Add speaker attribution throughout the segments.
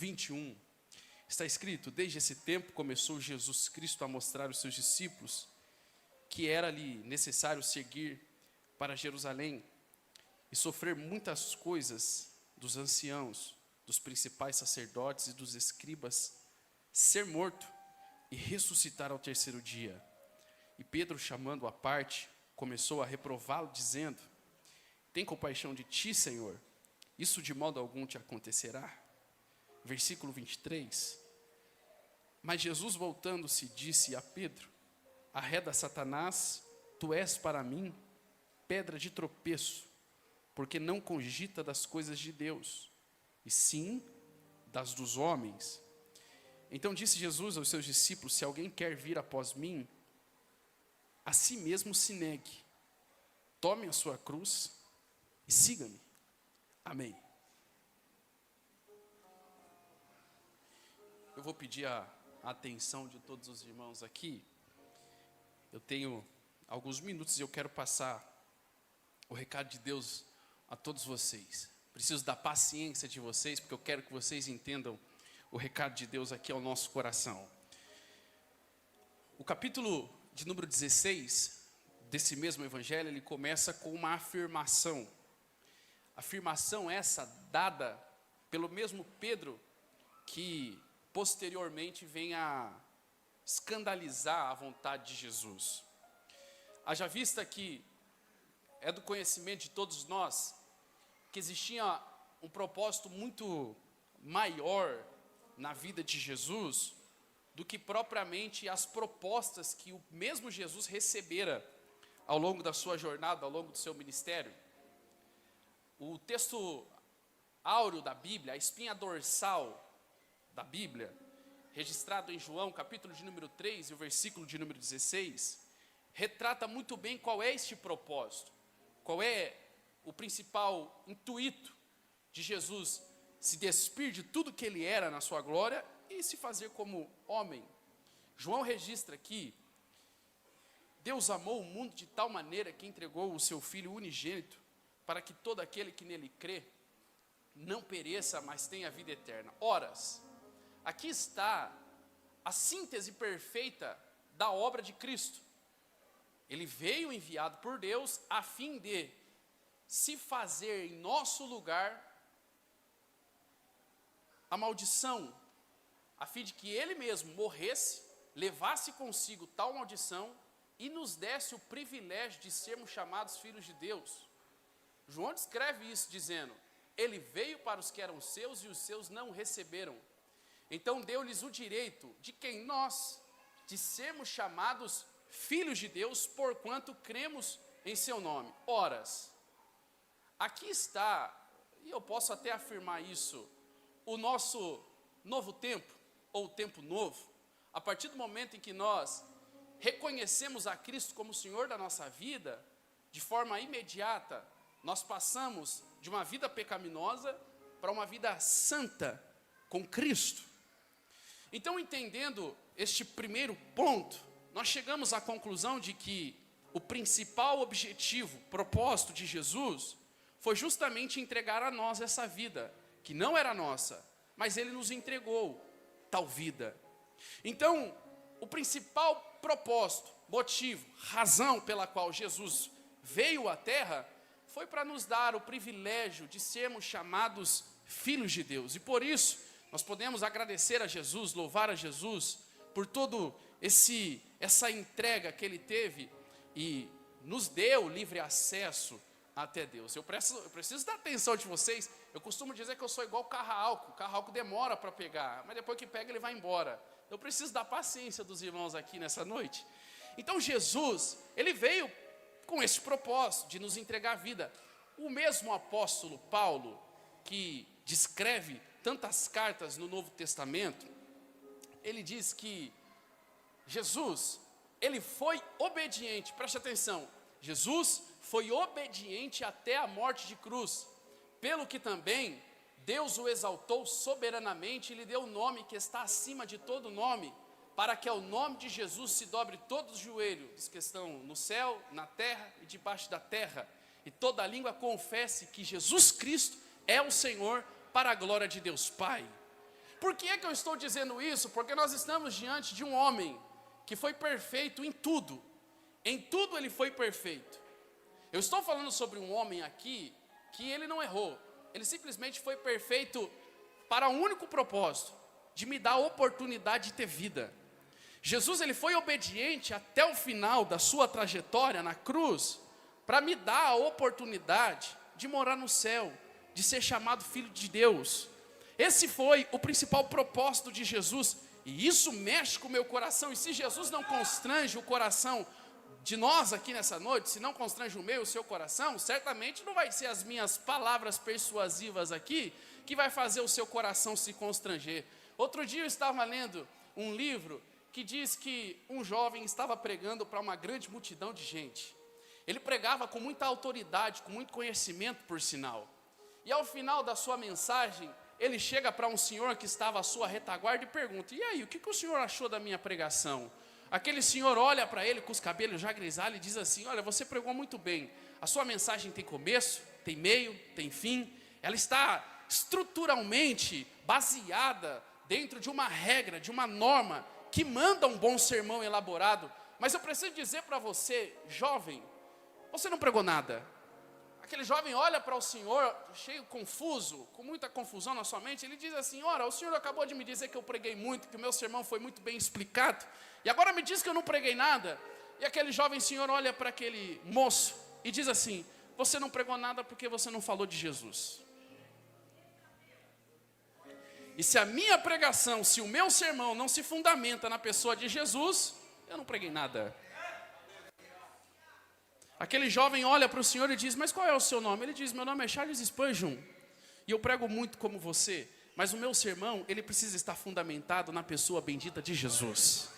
Speaker 1: 21, está escrito: desde esse tempo começou Jesus Cristo a mostrar aos seus discípulos que era-lhe necessário seguir para Jerusalém e sofrer muitas coisas dos anciãos, dos principais sacerdotes e dos escribas, ser morto e ressuscitar ao terceiro dia. E Pedro, chamando-o à parte, começou a reprová-lo, dizendo: tem compaixão de ti, Senhor, isso de modo algum te acontecerá. Versículo 23. Mas Jesus, voltando-se, disse a Pedro: arreda, Satanás, tu és para mim pedra de tropeço, porque não cogita das coisas de Deus, e sim das dos homens. Então disse Jesus aos seus discípulos: se alguém quer vir após mim, a si mesmo se negue, tome a sua cruz e siga-me. Amém. Eu vou pedir a atenção de todos os irmãos aqui. Eu tenho alguns minutos e eu quero passar o recado de Deus a todos vocês. Preciso da paciência de vocês, porque eu quero que vocês entendam o recado de Deus aqui ao nosso coração. O capítulo de número 16 desse mesmo evangelho, ele começa com uma afirmação. Afirmação essa dada pelo mesmo Pedro, que posteriormente vem a escandalizar a vontade de Jesus. Haja vista que é do conhecimento de todos nós que existia um propósito muito maior na vida de Jesus do que propriamente as propostas que o mesmo Jesus recebera ao longo da sua jornada, ao longo do seu ministério. O texto áureo da Bíblia, a espinha dorsal da Bíblia, registrado em João, capítulo de número 3 e o versículo de número 16, retrata muito bem qual é este propósito, qual é o principal intuito de Jesus se despir de tudo que ele era na sua glória e se fazer como homem. João registra que Deus amou o mundo de tal maneira que entregou o seu Filho unigênito para que todo aquele que nele crê não pereça, mas tenha vida eterna. Horas, aqui está a síntese perfeita da obra de Cristo. Ele veio enviado por Deus a fim de se fazer em nosso lugar a maldição, a fim de que ele mesmo morresse, levasse consigo tal maldição e nos desse o privilégio de sermos chamados filhos de Deus. João descreve isso dizendo: ele veio para os que eram seus e os seus não o receberam. Então deu-lhes o direito de quem nós, de sermos chamados filhos de Deus, porquanto cremos em seu nome. Horas, aqui está, e eu posso até afirmar isso, o nosso novo tempo, ou tempo novo, a partir do momento em que nós reconhecemos a Cristo como Senhor da nossa vida, de forma imediata, nós passamos de uma vida pecaminosa para uma vida santa com Cristo. Então, entendendo este primeiro ponto, nós chegamos à conclusão de que o principal objetivo, propósito de Jesus, foi justamente entregar a nós essa vida, que não era nossa, mas ele nos entregou tal vida. Então, o principal propósito, motivo, razão pela qual Jesus veio à terra, foi para nos dar o privilégio de sermos chamados filhos de Deus. E por isso, nós podemos agradecer a Jesus, louvar a Jesus, por todo essa entrega que ele teve e nos deu livre acesso até Deus. Eu preciso da atenção de vocês. Eu costumo dizer que eu sou igual carro-álcool. O carro-álcool demora para pegar, mas depois que pega ele vai embora. Eu preciso da paciência dos irmãos aqui nessa noite. Então Jesus, ele veio com esse propósito de nos entregar a vida. O mesmo apóstolo Paulo, que descreve tantas cartas no Novo Testamento, ele diz que Jesus, ele foi obediente, preste atenção, Jesus foi obediente até a morte de cruz, pelo que também Deus o exaltou soberanamente e lhe deu o nome que está acima de todo nome, para que ao nome de Jesus se dobre todos os joelhos que estão no céu, na terra e debaixo da terra, e toda língua confesse que Jesus Cristo é o Senhor, para a glória de Deus Pai. Por que é que eu estou dizendo isso? Porque nós estamos diante de um homem que foi perfeito em tudo. Em tudo ele foi perfeito. Eu estou falando sobre um homem aqui que ele não errou. Ele simplesmente foi perfeito para um único propósito, de me dar a oportunidade de ter vida. Jesus, ele foi obediente até o final da sua trajetória na cruz, para me dar a oportunidade de morar no céu, de ser chamado filho de Deus. Esse foi o principal propósito de Jesus, e isso mexe com o meu coração. E se Jesus não constrange o coração de nós aqui nessa noite, se não constrange o meu e o seu coração, certamente não vai ser as minhas palavras persuasivas aqui que vai fazer o seu coração se constranger. Outro dia eu estava lendo um livro que diz que um jovem estava pregando para uma grande multidão de gente. Ele pregava com muita autoridade, com muito conhecimento, por sinal. E ao final da sua mensagem, ele chega para um senhor que estava à sua retaguarda e pergunta: e aí, o que o senhor achou da minha pregação? Aquele senhor olha para ele com os cabelos já grisalhos e diz assim: olha, você pregou muito bem. A sua mensagem tem começo, tem meio, tem fim. Ela está estruturalmente baseada dentro de uma regra, de uma norma que manda um bom sermão elaborado. Mas eu preciso dizer para você, jovem, você não pregou nada. Aquele jovem olha para o senhor, cheio confuso, com muita confusão na sua mente. Ele diz assim: ora, o senhor acabou de me dizer que eu preguei muito, que o meu sermão foi muito bem explicado, e agora me diz que eu não preguei nada. E aquele jovem senhor olha para aquele moço e diz assim: você não pregou nada porque você não falou de Jesus. E se a minha pregação, se o meu sermão não se fundamenta na pessoa de Jesus, eu não preguei nada. Aquele jovem olha para o senhor e diz: mas qual é o seu nome? Ele diz: meu nome é Charles Spurgeon, e eu prego muito como você, mas o meu sermão, ele precisa estar fundamentado na pessoa bendita de Jesus.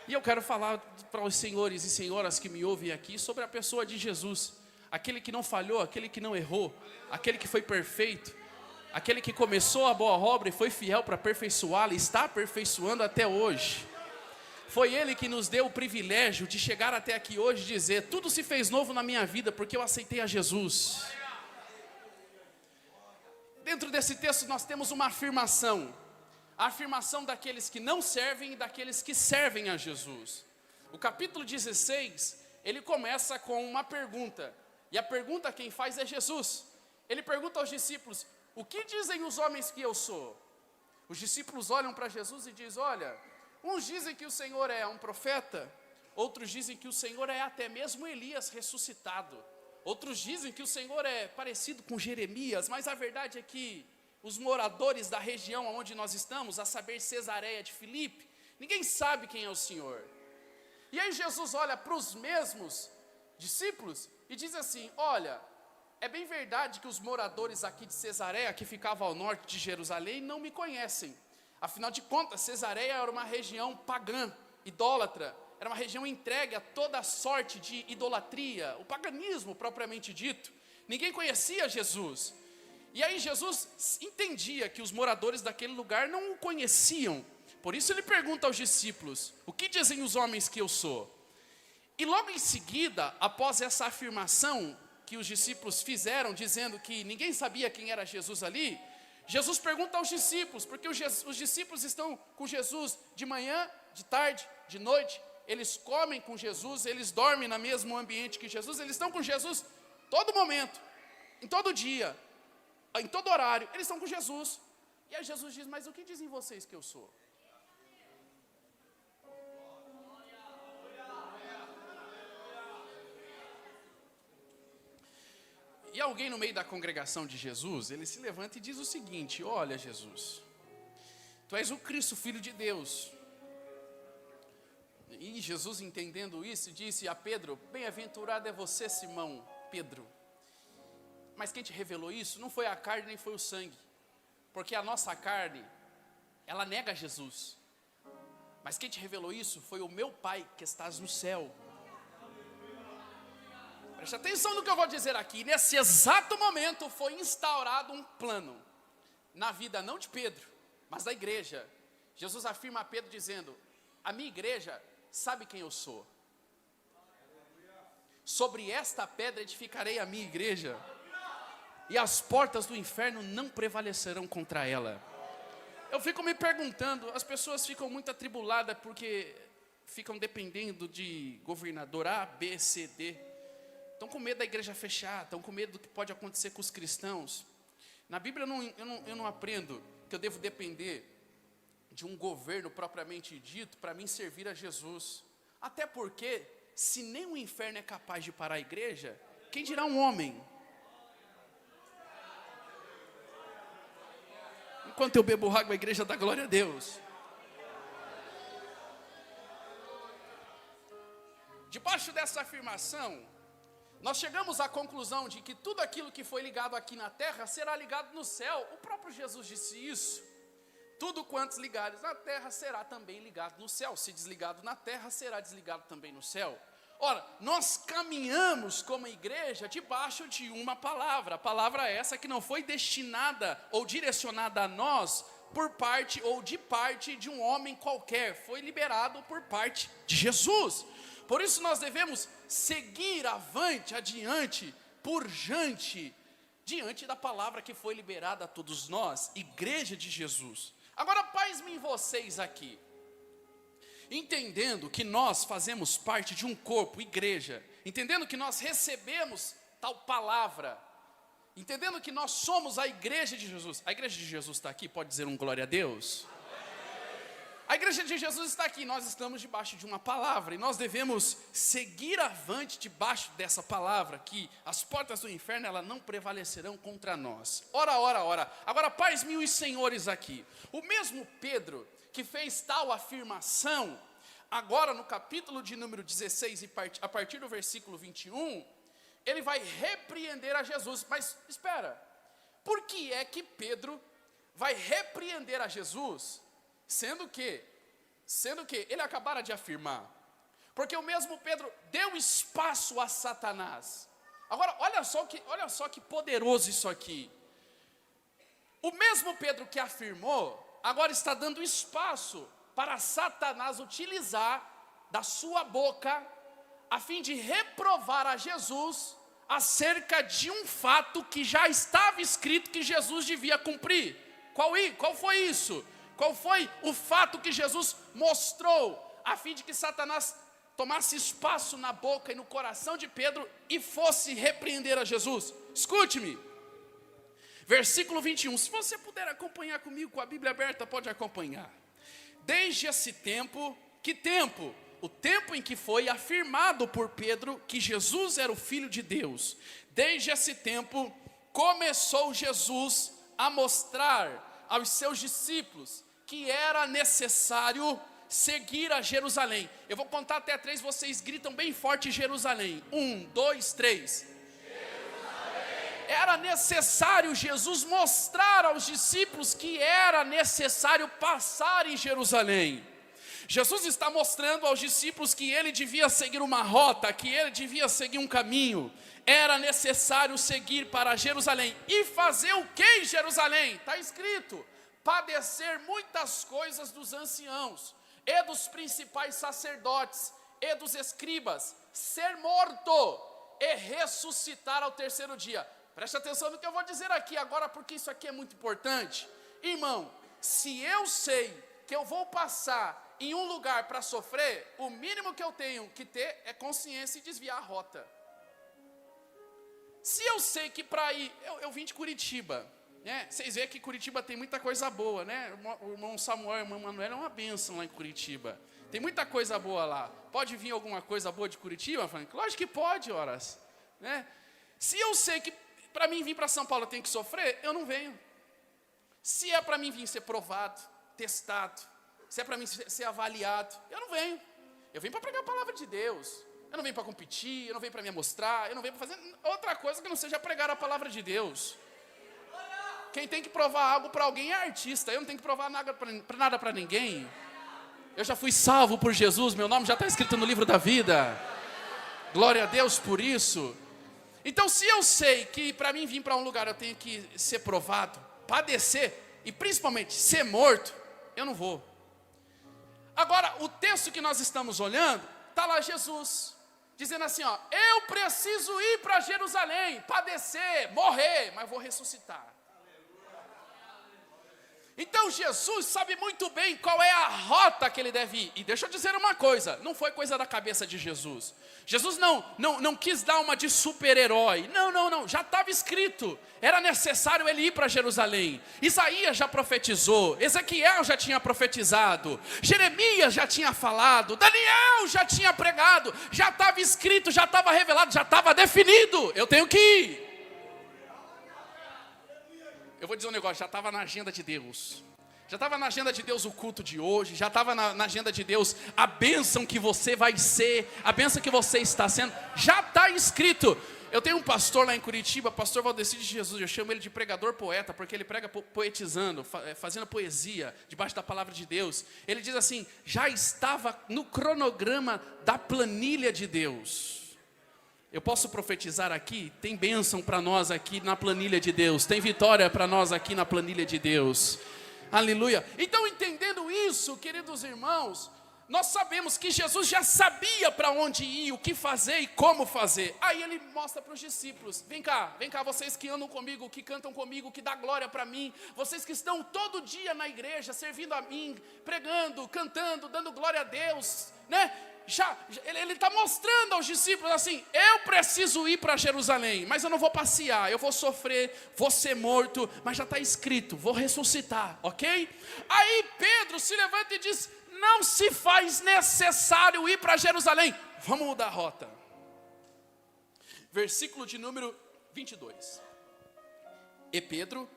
Speaker 1: E eu quero falar para os senhores e senhoras que me ouvem aqui sobre a pessoa de Jesus, aquele que não falhou, aquele que não errou, aquele que foi perfeito, aquele que começou a boa obra e foi fiel para aperfeiçoá-la e está aperfeiçoando até hoje. Foi Ele que nos deu o privilégio de chegar até aqui hoje e dizer: tudo se fez novo na minha vida porque eu aceitei a Jesus. Dentro desse texto nós temos uma afirmação. A afirmação daqueles que não servem e daqueles que servem a Jesus. O capítulo 16, ele começa com uma pergunta. E a pergunta quem faz é Jesus. Ele pergunta aos discípulos: o que dizem os homens que eu sou? Os discípulos olham para Jesus e dizem: olha, uns dizem que o Senhor é um profeta, outros dizem que o Senhor é até mesmo Elias ressuscitado, outros dizem que o Senhor é parecido com Jeremias, mas a verdade é que os moradores da região onde nós estamos, a saber, Cesareia de Filipe, ninguém sabe quem é o Senhor. E aí Jesus olha para os mesmos discípulos e diz assim: olha, é bem verdade que os moradores aqui de Cesareia, que ficavam ao norte de Jerusalém, não me conhecem. Afinal de contas, Cesareia era uma região pagã, idólatra, era uma região entregue a toda sorte de idolatria, o paganismo propriamente dito. Ninguém conhecia Jesus. E aí Jesus entendia que os moradores daquele lugar não o conheciam. Por isso ele pergunta aos discípulos: o que dizem os homens que eu sou? E logo em seguida, após essa afirmação que os discípulos fizeram, dizendo que ninguém sabia quem era Jesus ali, Jesus pergunta aos discípulos, porque os discípulos estão com Jesus de manhã, de tarde, de noite, eles comem com Jesus, eles dormem no mesmo ambiente que Jesus, eles estão com Jesus todo momento, em todo dia, em todo horário, eles estão com Jesus. E aí Jesus diz: mas o que dizem vocês que eu sou? E alguém no meio da congregação de Jesus, ele se levanta e diz o seguinte: olha, Jesus, tu és o Cristo, Filho de Deus. E Jesus, entendendo isso, disse a Pedro: bem-aventurado é você, Simão, Pedro. Mas quem te revelou isso não foi a carne nem foi o sangue, porque a nossa carne, ela nega Jesus. Mas quem te revelou isso foi o meu Pai que estás no céu. Preste atenção no que eu vou dizer aqui. Nesse exato momento foi instaurado um plano na vida não de Pedro, mas da igreja. Jesus afirma a Pedro dizendo: a minha igreja sabe quem eu sou. Sobre esta pedra edificarei a minha igreja, e as portas do inferno não prevalecerão contra ela. eu fico me perguntando, as pessoas ficam muito atribuladas porque ficam dependendo de governador A, B, C, D. Estão com medo da igreja fechar, estão com medo do que pode acontecer com os cristãos. Na Bíblia eu não aprendo que eu devo depender de um governo propriamente dito para mim servir a Jesus. Até porque, se nem o inferno é capaz de parar a igreja, quem dirá um homem? Enquanto eu bebo água, a igreja dá glória a Deus. Debaixo dessa afirmação, nós chegamos à conclusão de que tudo aquilo que foi ligado aqui na terra será ligado no céu. O próprio Jesus disse isso. Tudo quantos ligares na terra será também ligado no céu. Se desligado na terra, será desligado também no céu. Ora, nós caminhamos como igreja debaixo de uma palavra. A palavra essa que não foi destinada ou direcionada a nós por parte ou de parte de um homem qualquer. Foi liberado por parte de Jesus. Por isso nós devemos seguir avante, adiante, purjante, diante da palavra que foi liberada a todos nós, igreja de Jesus. Agora, pasmem vocês aqui, entendendo que nós fazemos parte de um corpo, igreja, entendendo que nós recebemos tal palavra, entendendo que nós somos a igreja de Jesus. A igreja de Jesus está aqui, pode dizer um glória a Deus? A igreja de Jesus está aqui, nós estamos debaixo de uma palavra, e nós devemos seguir avante debaixo dessa palavra, que as portas do inferno, elas não prevalecerão contra nós. Ora. Agora, pasmem os senhores aqui. O mesmo Pedro, que fez tal afirmação, agora no capítulo de número 16, a partir do versículo 21, ele vai repreender a Jesus. Mas, espera, por que é que Pedro vai repreender a Jesus? Sendo que ele acabara de afirmar, porque o mesmo Pedro deu espaço a Satanás. Agora, olha só que poderoso isso aqui. O mesmo Pedro que afirmou, agora está dando espaço para Satanás utilizar da sua boca, a fim de reprovar a Jesus acerca de um fato que já estava escrito que Jesus devia cumprir. Qual foi isso? Qual foi o fato que Jesus mostrou, a fim de que Satanás tomasse espaço na boca e no coração de Pedro e fosse repreender a Jesus? Escute-me, versículo 21, se você puder acompanhar comigo com a Bíblia aberta, pode acompanhar. Desde esse tempo, que tempo? O tempo em que foi afirmado por Pedro que Jesus era o Filho de Deus. Desde esse tempo, começou Jesus a mostrar aos seus discípulos que era necessário seguir a Jerusalém. Eu vou contar até 3, vocês gritam bem forte Jerusalém. 1, 2, 3. Jerusalém. Era necessário Jesus mostrar aos discípulos que era necessário passar em Jerusalém. Jesus está mostrando aos discípulos que ele devia seguir uma rota, que ele devia seguir um caminho. Era necessário seguir para Jerusalém. E fazer o que em Jerusalém? Está escrito: padecer muitas coisas dos anciãos, e dos principais sacerdotes, e dos escribas, ser morto, e ressuscitar ao terceiro dia. Preste atenção no que eu vou dizer aqui agora, porque isso aqui é muito importante. Irmão, se eu sei que eu vou passar em um lugar para sofrer, o mínimo que eu tenho que ter é consciência e desviar a rota. Se eu sei que para ir, eu vim de Curitiba, né? Vocês veem que Curitiba tem muita coisa boa, né? O irmão Samuel e a irmã Manuela é uma bênção lá em Curitiba. Tem muita coisa boa lá. Pode vir alguma coisa boa de Curitiba, Frank? Lógico que pode, horas, né? Se eu sei que para mim vir para São Paulo eu tenho que sofrer, eu não venho. Se é para mim vir ser provado, testado, se é para mim ser avaliado, eu não venho. Eu venho para pregar a palavra de Deus. Eu não venho para competir, eu não venho para me amostrar, eu não venho para fazer outra coisa que não seja pregar a palavra de Deus. Quem tem que provar algo para alguém é artista. Eu não tenho que provar nada para ninguém. Eu já fui salvo por Jesus, meu nome já está escrito no livro da vida. Glória a Deus por isso. Então, se eu sei que para mim vir para um lugar eu tenho que ser provado, padecer e principalmente ser morto, eu não vou. Agora, o texto que nós estamos olhando, está lá Jesus, dizendo assim, ó, eu preciso ir para Jerusalém, padecer, morrer, mas vou ressuscitar. Então Jesus sabe muito bem qual é a rota que ele deve ir. E deixa eu dizer uma coisa, não foi coisa da cabeça de Jesus. Jesus não quis dar uma de super-herói. Não, já estava escrito. Era necessário ele ir para Jerusalém. Isaías já profetizou, Ezequiel já tinha profetizado, Jeremias já tinha falado, Daniel já tinha pregado, já estava escrito, já estava revelado, já estava definido. Eu tenho que ir. Eu vou dizer um negócio, já estava na agenda de Deus. Já estava na agenda de Deus o culto de hoje, já estava na agenda de Deus a bênção que você vai ser, a bênção que você está sendo, já está escrito. Eu tenho um pastor lá em Curitiba, pastor Valdeci de Jesus, eu chamo ele de pregador poeta, porque ele prega poetizando, fazendo poesia, debaixo da palavra de Deus. Ele diz assim, já estava no cronograma da planilha de Deus. Eu posso profetizar aqui, tem bênção para nós aqui na planilha de Deus, tem vitória para nós aqui na planilha de Deus, aleluia. Então entendendo isso, queridos irmãos, nós sabemos que Jesus já sabia para onde ir, o que fazer e como fazer. Aí ele mostra para os discípulos, vem cá vocês que andam comigo, que cantam comigo, que dão glória para mim, vocês que estão todo dia na igreja, servindo a mim, pregando, cantando, dando glória a Deus, né? Ele está mostrando aos discípulos assim, eu preciso ir para Jerusalém, mas eu não vou passear, eu vou sofrer, vou ser morto, mas já está escrito, vou ressuscitar, ok? Aí Pedro se levanta e diz, não se faz necessário ir para Jerusalém, vamos mudar a rota. Versículo de número 22. E Pedro,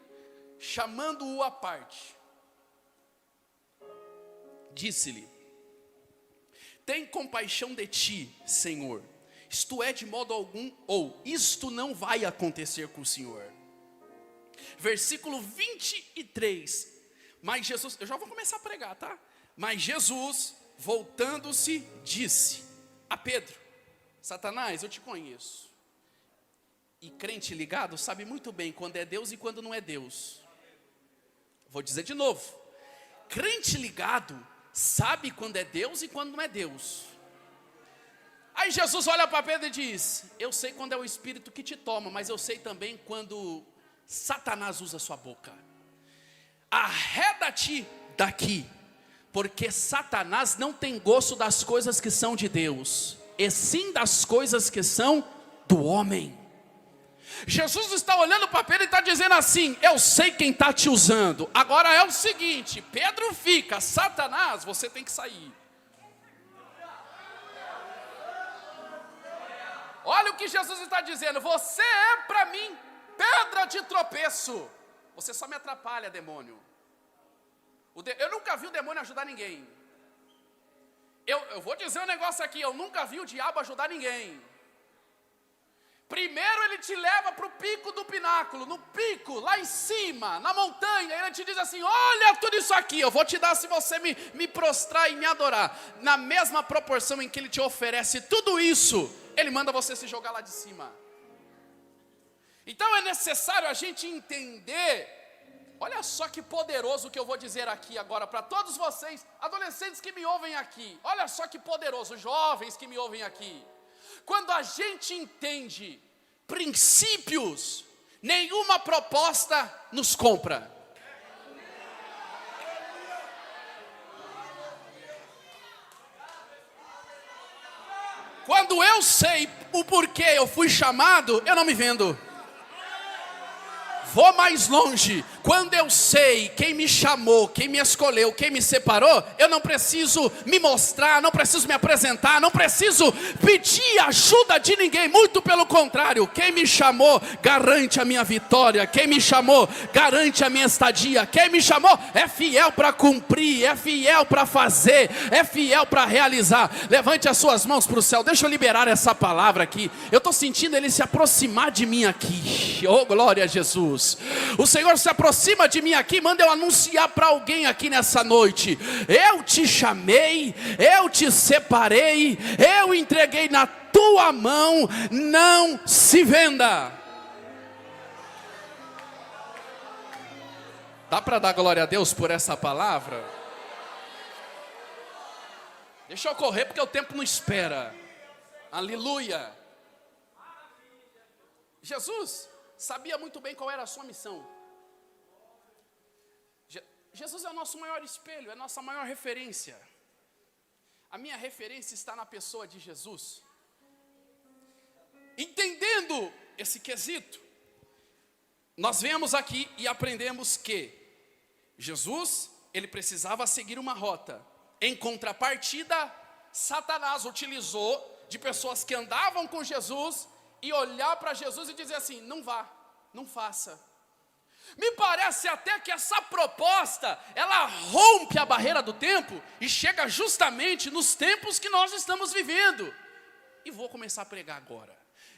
Speaker 1: chamando-o à parte, disse-lhe, tem compaixão de ti, Senhor, isto é de modo algum, ou isto não vai acontecer com o Senhor. Versículo 23, mas Jesus, eu já vou começar a pregar, tá? Mas Jesus, voltando-se, disse a Pedro, Satanás, eu te conheço. E crente ligado sabe muito bem quando é Deus e quando não é Deus. Vou dizer de novo, crente ligado sabe quando é Deus e quando não é Deus. Aí Jesus olha para Pedro e diz, eu sei quando é o Espírito que te toma, mas eu sei também quando Satanás usa sua boca. Arreda-te daqui, porque Satanás não tem gosto das coisas que são de Deus, e sim das coisas que são do homem. Jesus está olhando para Pedro e está dizendo assim, eu sei quem está te usando, agora é o seguinte, Pedro fica, Satanás, você tem que sair. Olha o que Jesus está dizendo, você é para mim pedra de tropeço, você só me atrapalha, demônio. Eu nunca vi o demônio ajudar ninguém. Eu vou dizer um negócio aqui, eu nunca vi o diabo ajudar ninguém. Primeiro ele te leva para o pico do pináculo, no pico, lá em cima, na montanha, ele te diz assim, olha tudo isso aqui, eu vou te dar se você me prostrar e me adorar. Na mesma proporção em que ele te oferece tudo isso, ele manda você se jogar lá de cima. Então é necessário a gente entender, olha só que poderoso que eu vou dizer aqui agora para todos vocês, adolescentes que me ouvem aqui, olha só que poderoso, jovens que me ouvem aqui. Quando a gente entende princípios, nenhuma proposta nos compra. Quando eu sei o porquê eu fui chamado, eu não me vendo. Vou mais longe, quando eu sei quem me chamou, quem me escolheu, quem me separou, eu não preciso me mostrar, não preciso me apresentar, não preciso pedir ajuda de ninguém, muito pelo contrário, quem me chamou garante a minha vitória, quem me chamou garante a minha estadia, quem me chamou é fiel para cumprir, é fiel para fazer, é fiel para realizar. Levante as suas mãos para o céu, deixa eu liberar essa palavra aqui, eu estou sentindo ele se aproximar de mim aqui, oh glória a Jesus. O Senhor se aproxima de mim aqui, manda eu anunciar para alguém aqui nessa noite, eu te chamei, eu te separei, eu entreguei na tua mão, não se venda. Dá para dar glória a Deus por essa palavra? Deixa eu correr porque o tempo não espera. Aleluia. Jesus sabia muito bem qual era a sua missão. Jesus é o nosso maior espelho, é a nossa maior referência. A minha referência está na pessoa de Jesus. Entendendo esse quesito, nós vemos aqui e aprendemos que Jesus, ele precisava seguir uma rota. Em contrapartida, Satanás utilizou de pessoas que andavam com Jesus e olhar para Jesus e dizer assim: não vá, não faça. Me parece até que essa proposta, ela rompe a barreira do tempo e chega justamente nos tempos que nós estamos vivendo. E vou começar a pregar agora.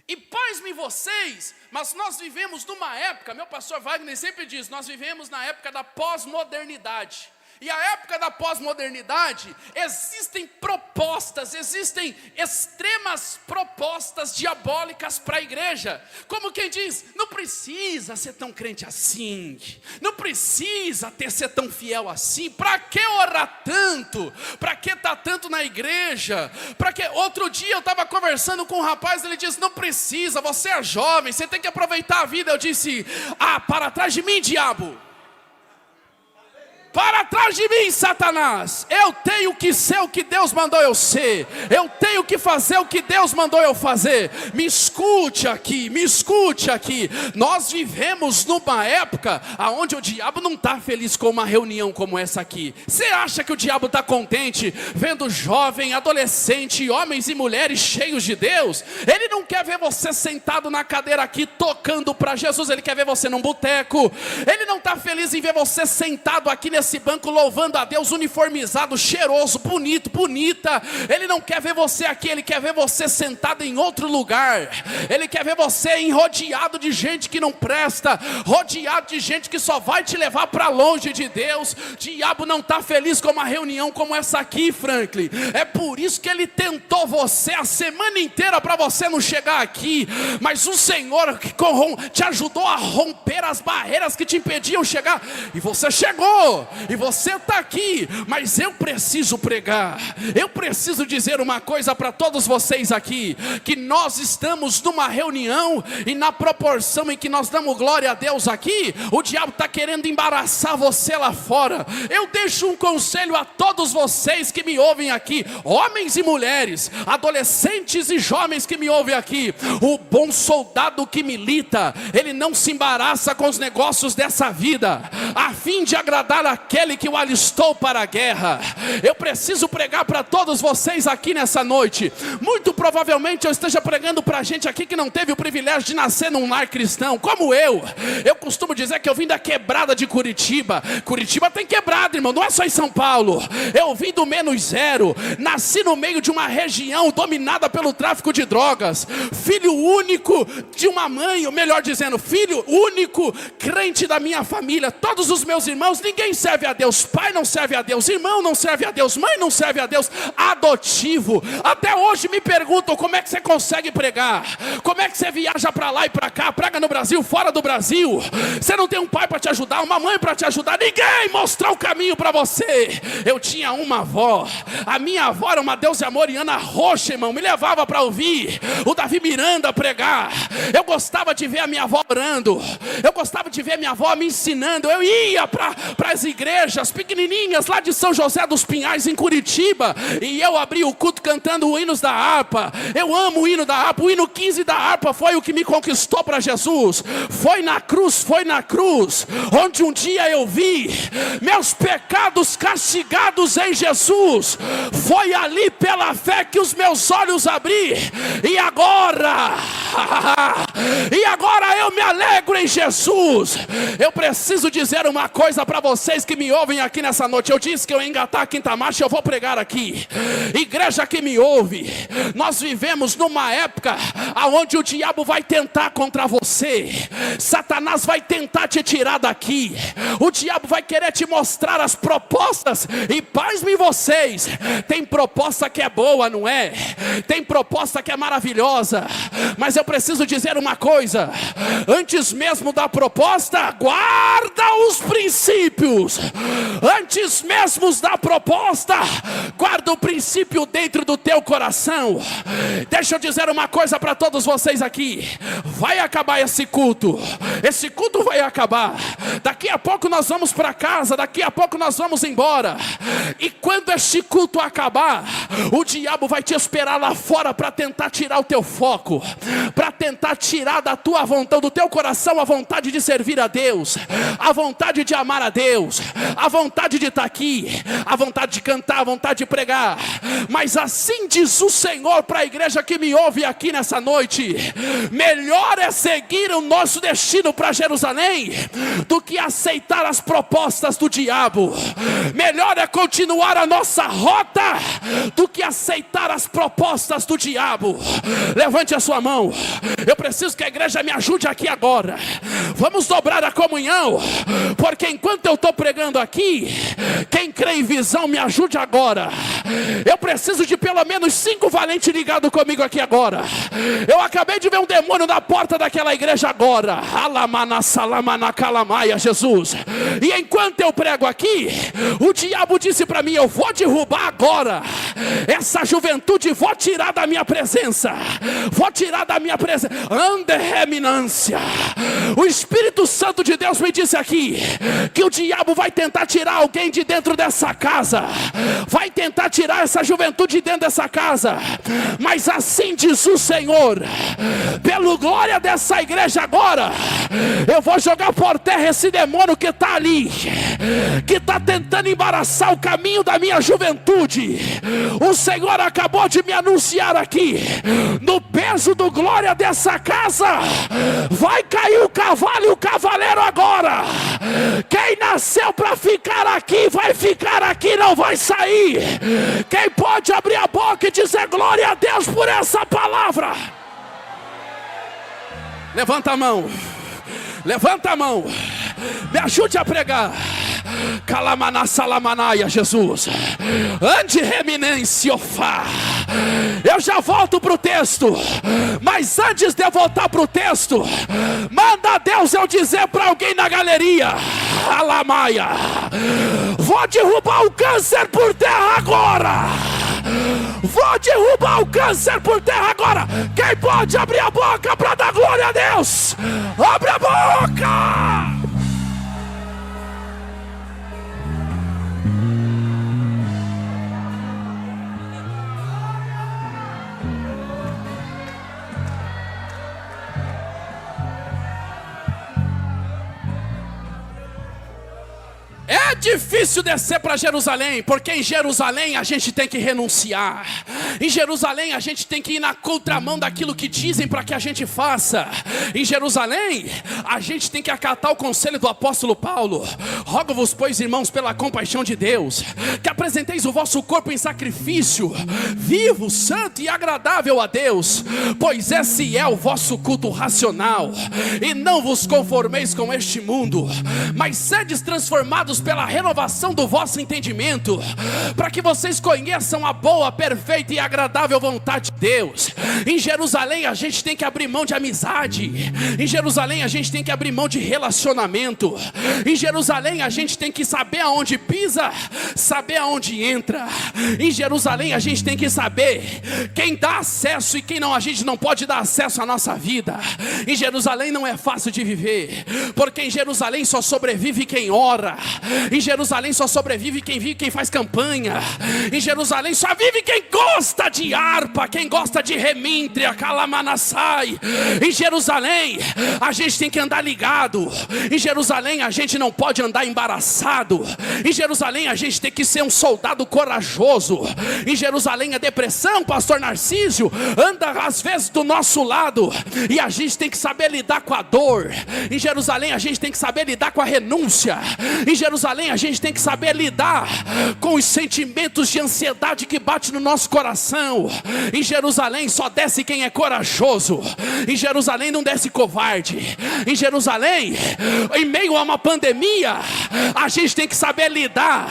Speaker 1: E pasmem vocês, mas nós vivemos numa época, meu pastor Wagner sempre diz, nós vivemos na época da pós-modernidade. E a época da pós-modernidade, existem propostas, existem extremas propostas diabólicas para a igreja. Como quem diz, não precisa ser tão crente assim, não precisa ser tão fiel assim, para que orar tanto? Para que estar tanto na igreja? Para que? Outro dia eu estava conversando com um rapaz, ele disse, não precisa, você é jovem, você tem que aproveitar a vida. Eu disse, para trás de mim, diabo. Para trás de mim, Satanás. Eu tenho que ser o que Deus mandou eu ser. Eu tenho que fazer o que Deus mandou eu fazer. Me escute aqui, me escute aqui. Nós vivemos numa época onde o diabo não está feliz com uma reunião como essa aqui. Você acha que o diabo está contente vendo jovem, adolescente, homens e mulheres cheios de Deus? Ele não quer ver você sentado na cadeira aqui tocando para Jesus. Ele quer ver você num boteco. Ele não está feliz em ver você sentado aqui nesse banco louvando a Deus, uniformizado, cheiroso, bonito, bonita. Ele não quer ver você aqui, ele quer ver você sentado em outro lugar. Ele quer ver você rodeado de gente que não presta, rodeado de gente que só vai te levar para longe de Deus. O diabo não está feliz com uma reunião como essa aqui, Franklin. É por isso que ele tentou você a semana inteira para você não chegar aqui. Mas o Senhor te ajudou a romper as barreiras que te impediam chegar. E você chegou. E você está aqui, mas eu preciso pregar. Eu preciso dizer uma coisa para todos vocês aqui, que nós estamos numa reunião e na proporção em que nós damos glória a Deus aqui, o diabo está querendo embaraçar você lá fora. Eu deixo um conselho a todos vocês que me ouvem aqui, homens e mulheres, adolescentes e jovens que me ouvem aqui. O bom soldado que milita, ele não se embaraça com os negócios dessa vida, a fim de agradar aquele que o alistou para a guerra. Eu preciso pregar para todos vocês aqui nessa noite. Muito provavelmente eu esteja pregando para gente aqui que não teve o privilégio de nascer num lar cristão, como eu. Eu costumo dizer que eu vim da quebrada de Curitiba. Curitiba tem quebrada, irmão, não é só em São Paulo. Eu vim do menos zero, nasci no meio de uma região dominada pelo tráfico de drogas, filho único de uma mãe, ou melhor dizendo, filho único crente da minha família. Todos os meus irmãos, ninguém serve a Deus, pai não serve a Deus, irmão não serve a Deus, mãe não serve a Deus, adotivo. Até hoje me perguntam como é que você consegue pregar, como é que você viaja para lá e para cá, prega no Brasil, fora do Brasil. Você não tem um pai para te ajudar, uma mãe para te ajudar, ninguém mostrar o caminho para você. Eu tinha uma avó, a minha avó era uma deusa amoriana roxa, irmão, me levava para ouvir o Davi Miranda pregar. Eu gostava de ver a minha avó orando, eu gostava de ver a minha avó me ensinando. Eu ia para as igrejas pequenininhas lá de São José dos Pinhais, em Curitiba, e eu abri o culto cantando os hinos da harpa. Eu amo o hino da harpa. O hino 15 da harpa foi o que me conquistou para Jesus. Foi na cruz, onde um dia eu vi meus pecados castigados em Jesus. Foi ali pela fé que os meus olhos abri, e agora eu me alegro em Jesus. Eu preciso dizer uma coisa para vocês que me ouvem aqui nessa noite. Eu disse que eu ia engatar a quinta marcha, eu vou pregar aqui. Igreja que me ouve, nós vivemos numa época onde o diabo vai tentar contra você. Satanás vai tentar te tirar daqui. O diabo vai querer te mostrar as propostas. E pasmem vocês, tem proposta que é boa, não é? Tem proposta que é maravilhosa. Mas eu preciso dizer uma coisa: antes mesmo da proposta, guarda os princípios. Deus, antes mesmo da proposta, guarda o princípio dentro do teu coração. Deixa eu dizer uma coisa para todos vocês aqui: vai acabar esse culto vai acabar. Daqui a pouco nós vamos para casa, daqui a pouco nós vamos embora. E quando este culto acabar, o diabo vai te esperar lá fora para tentar tirar o teu foco, para tentar tirar da tua vontade, do teu coração, a vontade de servir a Deus, a vontade de amar a Deus, a vontade de estar aqui, a vontade de cantar, a vontade de pregar. Mas assim diz o Senhor para a igreja que me ouve aqui nessa noite: melhor é seguir o nosso destino para Jerusalém do que aceitar as propostas do diabo. Melhor é continuar a nossa rota do que aceitar as propostas do diabo. Levante a sua mão. Eu preciso que a igreja me ajude aqui agora. Vamos dobrar a comunhão, porque enquanto eu estou pregando aqui, quem crê em visão me ajude agora. Eu preciso de pelo menos 5 valentes ligados comigo aqui agora. Eu acabei de ver um demônio na porta daquela igreja agora. Jesus. E enquanto eu prego aqui, o diabo disse para mim: eu vou derrubar agora essa juventude, vou tirar da minha presença, vou tirar da minha presença. Andereminância. O Espírito Santo de Deus me disse aqui que o diabo vai tentar tirar alguém de dentro dessa casa, vai tentar tirar essa juventude de dentro dessa casa. Mas assim diz o Senhor: pelo glória dessa igreja agora, eu vou jogar por terra esse demônio que está ali, que está tentando embaraçar o caminho da minha juventude. O Senhor acabou de me anunciar aqui: no peso do glória dessa casa, vai cair o cavalo e o cavaleiro agora. Quem nasceu para ficar aqui, vai ficar aqui, não vai sair. Quem pode abrir a boca e dizer glória a Deus por essa palavra? Levanta a mão. Levanta a mão. Me ajude a pregar. Calamana salamanaia, Jesus. Ande reminênciofá. Eu já volto para o texto, mas antes de eu voltar para o texto, manda Deus eu dizer para alguém na galeria: Alamaia, vou derrubar o câncer por terra agora. Vou derrubar o câncer por terra agora. Quem pode abrir a boca para dar glória a Deus? Abre a boca. É difícil descer para Jerusalém, porque em Jerusalém a gente tem que renunciar. Em Jerusalém a gente tem que ir na contramão daquilo que dizem para que a gente faça. Em Jerusalém a gente tem que acatar o conselho do apóstolo Paulo: rogo-vos, pois, irmãos, pela compaixão de Deus, que apresenteis o vosso corpo em sacrifício vivo, santo e agradável a Deus, pois esse é o vosso culto racional. E não vos conformeis com este mundo, mas sedes transformados pela renovação do vosso entendimento, para que vocês conheçam a boa, perfeita e agradável vontade de Deus. Em Jerusalém a gente tem que abrir mão de amizade. Em Jerusalém a gente tem que abrir mão de relacionamento. Em Jerusalém a gente tem que saber aonde pisa, saber aonde entra. Em Jerusalém a gente tem que saber quem dá acesso e quem não. A gente não pode dar acesso à nossa vida. Em Jerusalém não é fácil de viver, porque em Jerusalém só sobrevive quem ora. Em Jerusalém só sobrevive quem vive, quem faz campanha. Em Jerusalém só vive quem gosta de harpa, quem gosta de remíntria, calamanassai. Em Jerusalém a gente tem que andar ligado. Em Jerusalém a gente não pode andar embaraçado. Em Jerusalém a gente tem que ser um soldado corajoso. Em Jerusalém a depressão, pastor Narcísio, anda às vezes do nosso lado, e a gente tem que saber lidar com a dor. Em Jerusalém a gente tem que saber lidar com a renúncia. Em Jerusalém a gente tem que saber lidar com os sentimentos de ansiedade que bate no nosso coração. Em Jerusalém só desce quem é corajoso. Em Jerusalém não desce covarde. Em Jerusalém, em meio a uma pandemia, a gente tem que saber lidar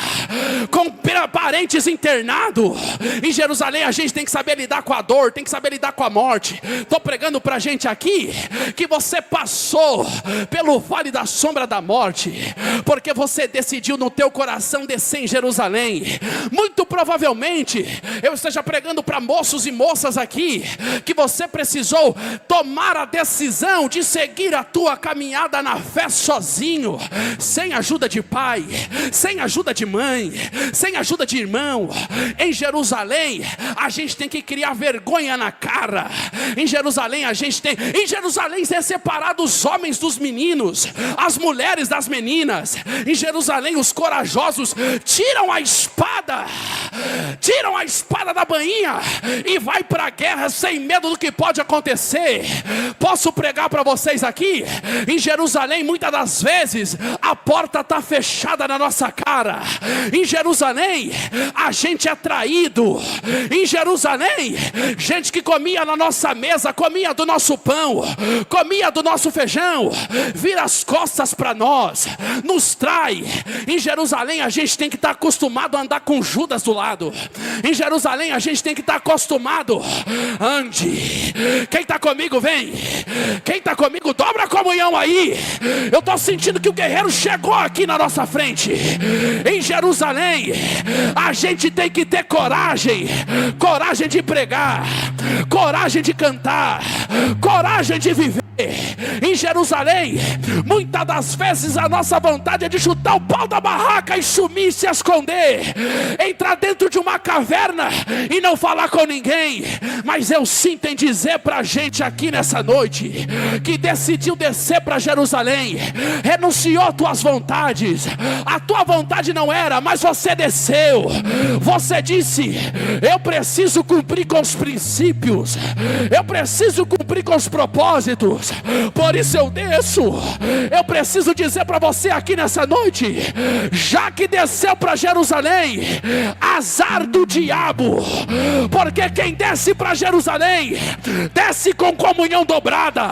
Speaker 1: com parentes internados. Em Jerusalém a gente tem que saber lidar com a dor, tem que saber lidar com a morte. Estou pregando para a gente aqui que você passou pelo vale da sombra da morte, porque você decidiu no teu coração descer em Jerusalém. Muito provavelmente eu esteja pregando para moços e moças aqui, que você precisou tomar a decisão de seguir a tua caminhada na fé sozinho, sem ajuda de pai, sem ajuda de mãe, sem ajuda de irmão. Em Jerusalém a gente tem que criar vergonha na cara. Em Jerusalém é separado os homens dos meninos, as mulheres das meninas. Em Jerusalém os corajosos tiram a espada da bainha e vai para a guerra sem medo do que pode acontecer. Posso pregar para vocês aqui? Em Jerusalém muitas das vezes a porta está fechada na nossa cara. Em Jerusalém a gente é traído. Em Jerusalém, gente que comia na nossa mesa, comia do nosso pão, comia do nosso feijão, vira as costas para nós, nos trai. Em Jerusalém a gente tem que estar acostumado a andar com Judas do lado. Em Jerusalém a gente tem que estar acostumado. Ande. Quem está comigo, vem. Quem está comigo, dobra a comunhão aí. Eu estou sentindo que o guerreiro chegou aqui na nossa frente. Em Jerusalém a gente tem que ter coragem. Coragem de pregar, coragem de cantar, coragem de viver. Em Jerusalém, muitas das vezes a nossa vontade é de chutar o pau da barraca e sumir, se esconder, entrar dentro de uma caverna e não falar com ninguém. Mas eu sinto em dizer pra gente aqui nessa noite, que decidiu descer para Jerusalém, renunciou tuas vontades. A tua vontade não era, mas você desceu. Você disse: eu preciso cumprir com os princípios, eu preciso cumprir com os propósitos, por isso eu desço. Eu preciso dizer para você aqui nessa noite, já que desceu para Jerusalém, azar do diabo, porque quem desce para Jerusalém, desce com comunhão dobrada,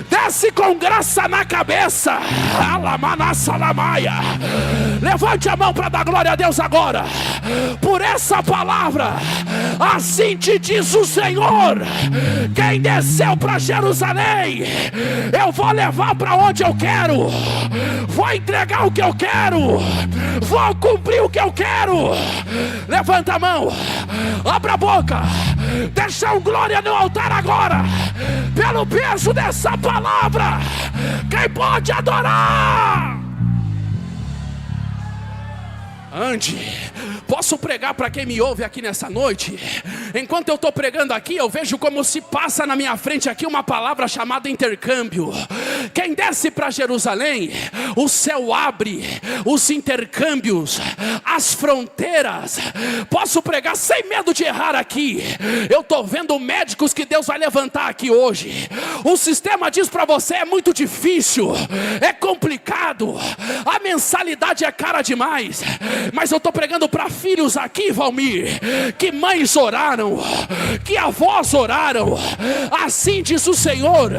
Speaker 1: desce com graça na cabeça. Levante a mão para dar glória a Deus agora, por essa palavra. Assim te diz o Senhor: quem desceu para Jerusalém, eu vou levar para onde eu quero, vou entregar o que eu quero, vou cumprir o que eu quero. Levanta a mão, abra a boca, deixa um glória no altar agora, pelo peso dessa palavra. Quem pode adorar? Ande. Posso pregar para quem me ouve aqui nessa noite? Enquanto eu estou pregando aqui, eu vejo como se passa na minha frente aqui uma palavra chamada intercâmbio. Quem desce para Jerusalém, o céu abre, os intercâmbios, as fronteiras. Posso pregar sem medo de errar aqui. Eu estou vendo médicos que Deus vai levantar aqui hoje. O sistema diz para você: é muito difícil, é complicado, a mensalidade é cara demais. Mas eu estou pregando para filhos aqui, Valmir, que mães oraram, que avós oraram. Assim diz o Senhor: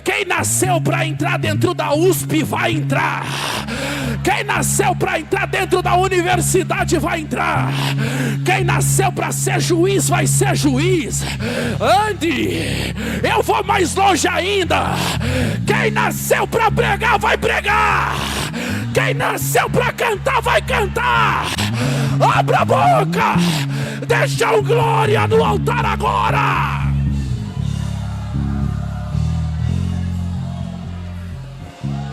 Speaker 1: quem nasceu para entrar dentro da USP vai entrar, quem nasceu para entrar dentro da universidade vai entrar, quem nasceu para ser juiz vai ser juiz. Ande, eu vou mais longe ainda. Quem nasceu para pregar vai pregar, quem nasceu para cantar vai cantar. Abra a boca, deixa o glória no altar agora.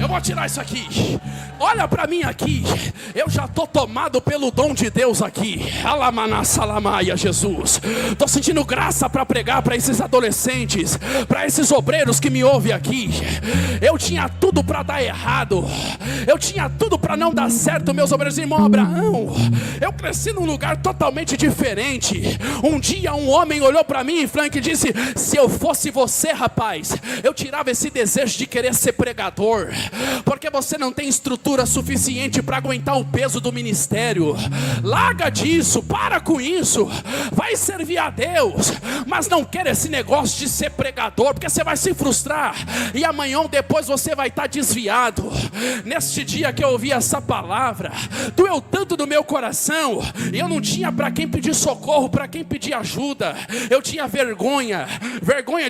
Speaker 1: Eu vou tirar isso aqui. Olha para mim aqui. Eu já estou tomado pelo dom de Deus aqui. Alamanassalamaia, Jesus. Estou sentindo graça para pregar para esses adolescentes, para esses obreiros que me ouvem aqui. Eu tinha tudo para dar errado, eu tinha tudo para não dar certo, meus obreiros. Irmão Abraão, eu cresci num lugar totalmente diferente. Um dia um homem olhou para mim, Frank, e disse: se eu fosse você, rapaz, eu tirava esse desejo de querer ser pregador, porque você não tem estrutura estatura suficiente para aguentar o peso do ministério. Larga disso, para com isso. Vai servir a Deus, mas não quer esse negócio de ser pregador, porque você vai se frustrar e amanhã ou depois você vai estar desviado. Neste dia que eu ouvi essa palavra, doeu tanto no meu coração, e eu não tinha para quem pedir socorro, para quem pedir ajuda. Eu tinha vergonha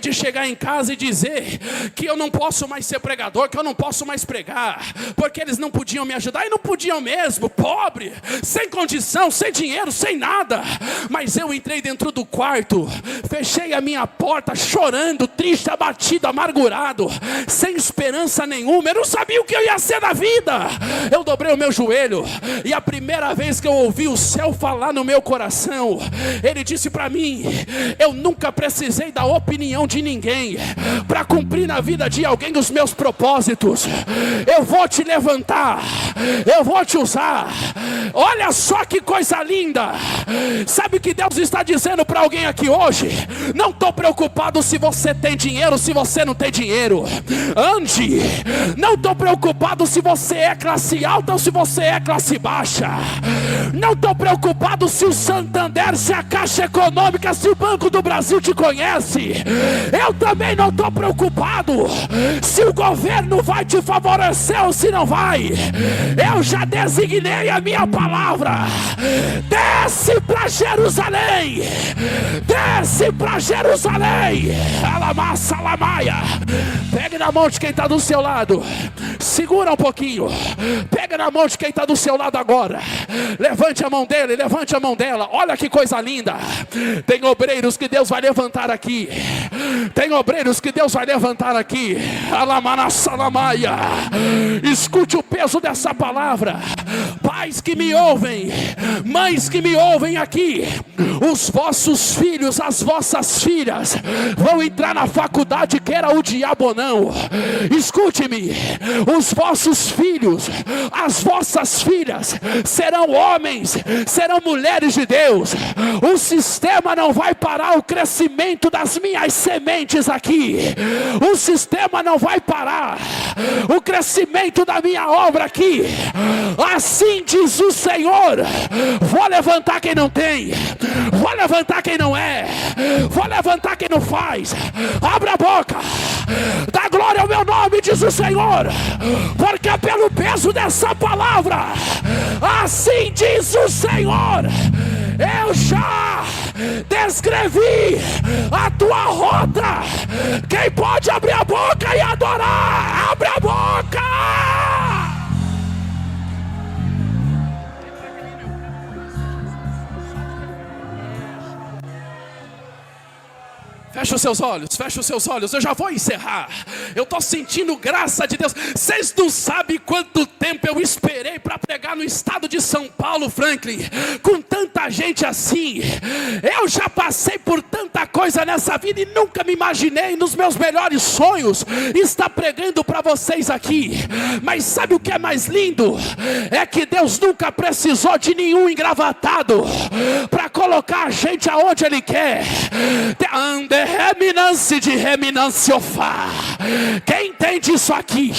Speaker 1: de chegar em casa e dizer que eu não posso mais ser pregador, que eu não posso mais pregar, porque eles não podiam me ajudar, e não podiam mesmo, pobre, sem condição, sem dinheiro, sem nada. Mas eu entrei dentro do quarto, fechei a minha porta, chorando, triste, abatido, amargurado, sem esperança nenhuma. Eu não sabia o que eu ia ser da vida. Eu dobrei o meu joelho, e a primeira vez que eu ouvi o céu falar no meu coração, ele disse para mim: eu nunca precisei da opinião de ninguém para cumprir na vida de alguém os meus propósitos. Eu vou te levantar, eu vou te usar. Olha só que coisa linda. Sabe o que Deus está dizendo para alguém aqui hoje? Não estou preocupado se você tem dinheiro, se você não tem dinheiro. Ande. Não estou preocupado se você é classe alta ou se você é classe baixa. Não estou preocupado se o Santander, se a Caixa Econômica, se o Banco do Brasil te conhece. Eu também não estou preocupado se o governo vai te favorecer ou se não vai. Eu já designei a minha palavra. Desce para Jerusalém. Desce para Jerusalém. Alamassa, alamaia. Pegue na mão de quem está do seu lado. Segura um pouquinho. Pega na mão de quem está do seu lado agora. Levante a mão dele, levante a mão dela. Olha que coisa linda. Tem obreiros que Deus vai levantar aqui. Tem obreiros que Deus vai levantar aqui. Alamanassalamaia. Escute o peso dessa palavra. Pais que me ouvem, mães que me ouvem aqui, os vossos filhos, as vossas filhas vão entrar na faculdade, queira o diabo ou não. Escute-me, os vossos filhos, as vossas filhas serão homens, serão mulheres de Deus. O sistema não vai parar o crescimento das minhas sementes aqui. O sistema não vai parar o crescimento da minha obra aqui. Assim diz o Senhor: vou levantar quem não tem, vou levantar quem não é, vou levantar quem não faz. Abra a boca, dá glória ao meu nome, diz o Senhor, porque pelo peso dessa palavra, assim diz o Senhor, eu já descrevi a tua rota. Quem pode abrir a boca e adorar? Abre a boca! Fecha os seus olhos, fecha os seus olhos. Eu já vou encerrar. Eu estou sentindo graça de Deus. Vocês não sabem quanto tempo eu esperei para pregar no estado de São Paulo, Franklin, com tanta gente assim. Eu já passei por tanta coisa nessa vida e nunca me imaginei, nos meus melhores sonhos, estar pregando para vocês aqui. Mas sabe o que é mais lindo? É que Deus nunca precisou de nenhum engravatado para colocar a gente aonde Ele quer. Reminância de reminanciofá. Quem entende isso aqui?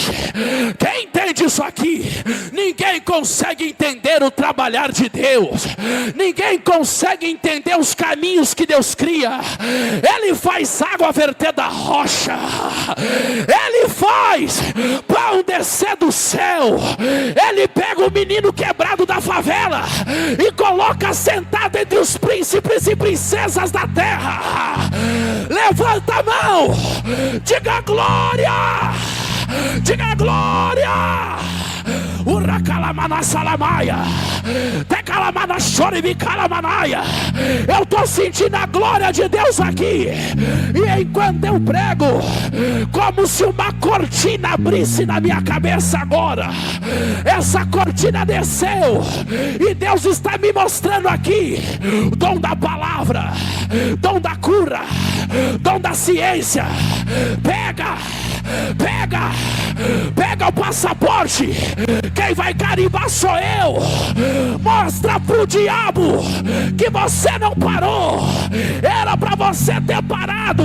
Speaker 1: Quem entende isso aqui? Ninguém consegue entender o trabalhar de Deus. Ninguém consegue entender os caminhos que Deus cria. Ele faz água verter da rocha. Ele faz pão descer do céu. Ele pega o menino quebrado da favela e coloca sentado entre os príncipes e princesas da terra. Levanta a mão, diga glória, diga glória. Eu estou sentindo a glória de Deus aqui. E enquanto eu prego, como se uma cortina abrisse na minha cabeça agora. Essa cortina desceu e Deus está me mostrando aqui o dom da palavra, dom da cura, dom da ciência. Pega o passaporte
Speaker 2: Quem vai carimbar sou eu. Mostra pro diabo que você não parou. Era para você ter parado.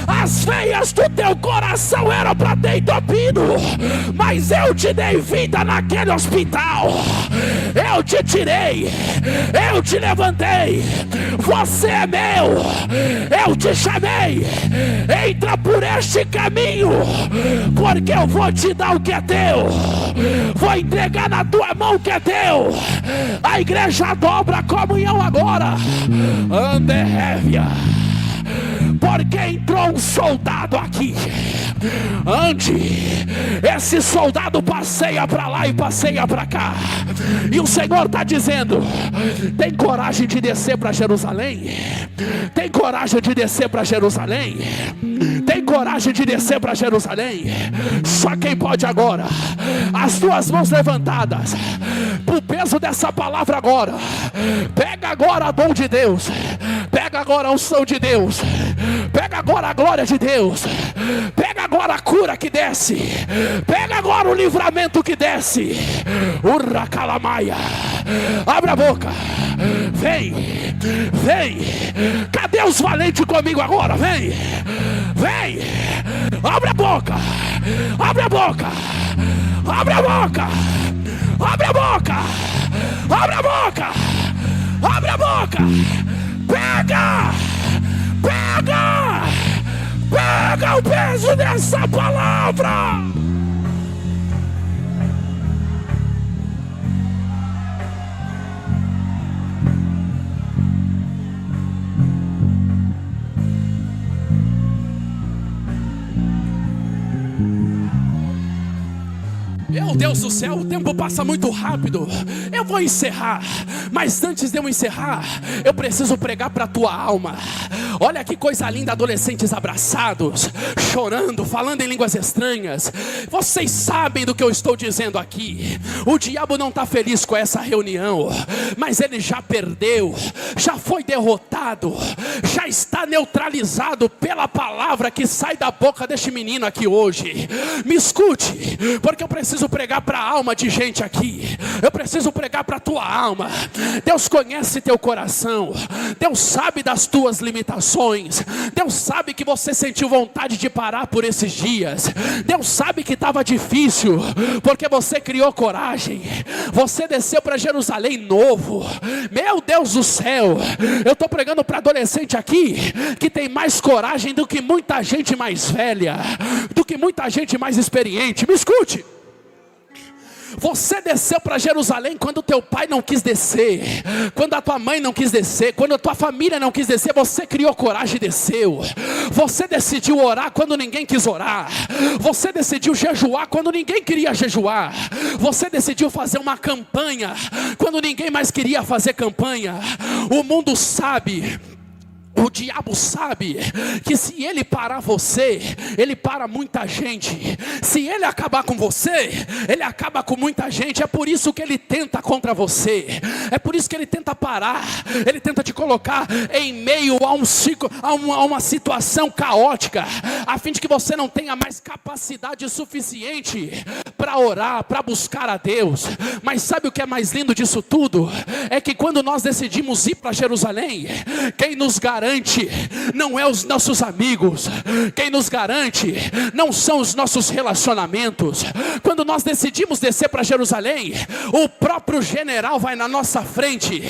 Speaker 2: As veias do teu coração eram para ter entupido, mas eu te dei vida naquele hospital. Eu te tirei, eu te levantei. Você é meu, eu te chamei. Entra por este caminho, porque eu vou te dar o que é teu. Vou entregar na tua mão o que é teu. A igreja dobra a comunhão agora. Anderrévia. Porque entrou um soldado aqui. Ande. Esse soldado passeia para lá e passeia para cá. E o Senhor está dizendo: tem coragem de descer para Jerusalém? Tem coragem de descer para Jerusalém? Tem coragem de descer para Jerusalém? Só quem pode agora. As tuas mãos levantadas para o peso dessa palavra agora. Pega agora a dom de Deus. Pega agora a unção de Deus. Pega agora a glória de Deus. Pega agora a cura que desce. Pega agora o livramento que desce. Urra calamaia. Abre a boca. Vem. Vem. Cadê os valentes comigo agora? Vem. Vem. Abre a boca. Abre a boca. Abre a boca. Abre a boca. Abre a boca. Abre a boca. Pega. Pega. Pega o peso dessa palavra. Meu Deus do céu, o tempo passa muito rápido. Eu vou encerrar, mas antes de eu encerrar, eu preciso pregar para a tua alma. Olha que coisa linda, adolescentes abraçados, chorando, falando em línguas estranhas. Vocês sabem do que eu estou dizendo aqui. O diabo não está feliz com essa reunião, mas ele já perdeu, já foi derrotado, já está neutralizado pela palavra que sai da boca deste menino aqui hoje. Me escute, porque eu preciso pregar para a alma de gente aqui. Eu preciso pregar para a tua alma. Deus conhece teu coração. Deus sabe das tuas limitações. Deus sabe que você sentiu vontade de parar por esses dias. Deus sabe que estava difícil, porque você criou coragem. Você desceu para Jerusalém novo. Meu Deus do céu, eu estou pregando para adolescente aqui que tem mais coragem do que muita gente mais velha, do que muita gente mais experiente. Me escute. Você desceu para Jerusalém quando teu pai não quis descer, quando a tua mãe não quis descer, quando a tua família não quis descer. Você criou coragem e desceu. Você decidiu orar quando ninguém quis orar. Você decidiu jejuar quando ninguém queria jejuar. Você decidiu fazer uma campanha quando ninguém mais queria fazer campanha. O mundo sabe, o diabo sabe que se ele parar você, ele para muita gente. Se ele acabar com você, ele acaba com muita gente. É por isso que ele tenta contra você. É por isso que ele tenta parar. Ele tenta te colocar em meio a um ciclo, a uma situação caótica, a fim de que você não tenha mais capacidade suficiente para orar, para buscar a Deus. Mas sabe o que é mais lindo disso tudo? É que quando nós decidimos ir para Jerusalém, quem nos garante não é os nossos amigos. Quem nos garante não são os nossos relacionamentos. Quando nós decidimos descer para Jerusalém, o próprio general vai na nossa frente,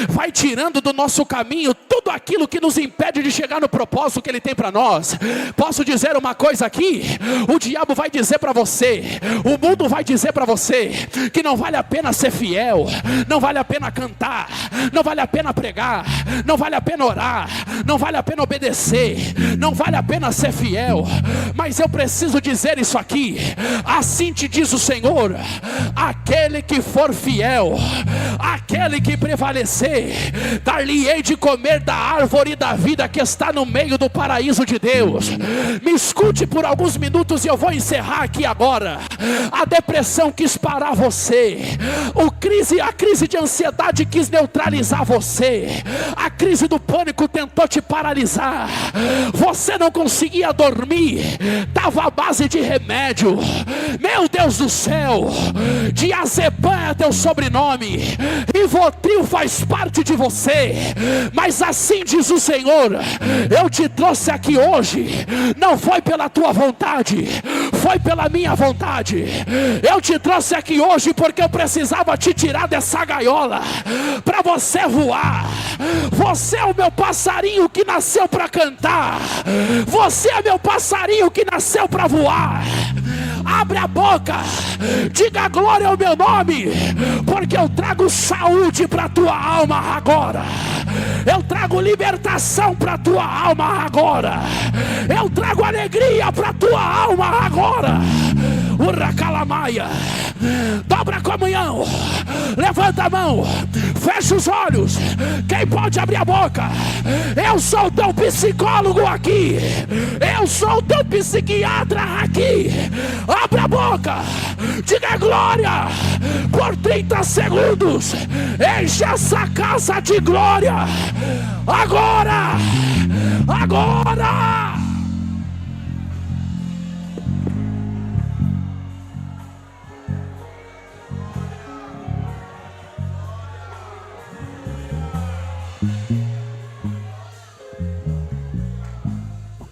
Speaker 2: vai tirando do nosso caminho tudo aquilo que nos impede de chegar no propósito que ele tem para nós. Posso dizer uma coisa aqui? O diabo vai dizer para você, o mundo vai dizer para você que não vale a pena ser fiel, não vale a pena cantar, não vale a pena pregar, não vale a pena orar, não vale a pena obedecer, não vale a pena ser fiel. Mas eu preciso dizer isso aqui. Assim te diz o Senhor: aquele que for fiel, aquele que prevalecer, dar-lhe-ei de comer da árvore da vida que está no meio do paraíso de Deus. Me escute por alguns minutos e eu vou encerrar aqui agora. A depressão quis parar você, a crise de ansiedade quis neutralizar você, a crise do pânico tentou tentou te paralisar, você não conseguia dormir, estava à base de remédio. Meu Deus do céu, Diazepam é teu sobrenome, Rivotril faz parte de você, mas assim diz o Senhor: eu te trouxe aqui hoje, não foi pela tua vontade, foi pela minha vontade. Eu te trouxe aqui hoje porque eu precisava te tirar dessa gaiola, para você voar. Você é o meu passarinho que nasceu para cantar, você é meu passarinho que nasceu para voar. Abre a boca, diga glória ao meu nome, porque eu trago saúde para a tua alma agora. Eu trago libertação para a tua alma agora. Eu trago alegria para a tua alma agora. Urracalamaia. Dobra a comunhão, levanta a mão, fecha os olhos. Quem pode abrir a boca? Eu sou o teu psicólogo aqui, eu sou o teu psiquiatra aqui. Abra a boca, diga glória por 30 segundos. Enche essa casa de glória agora, agora.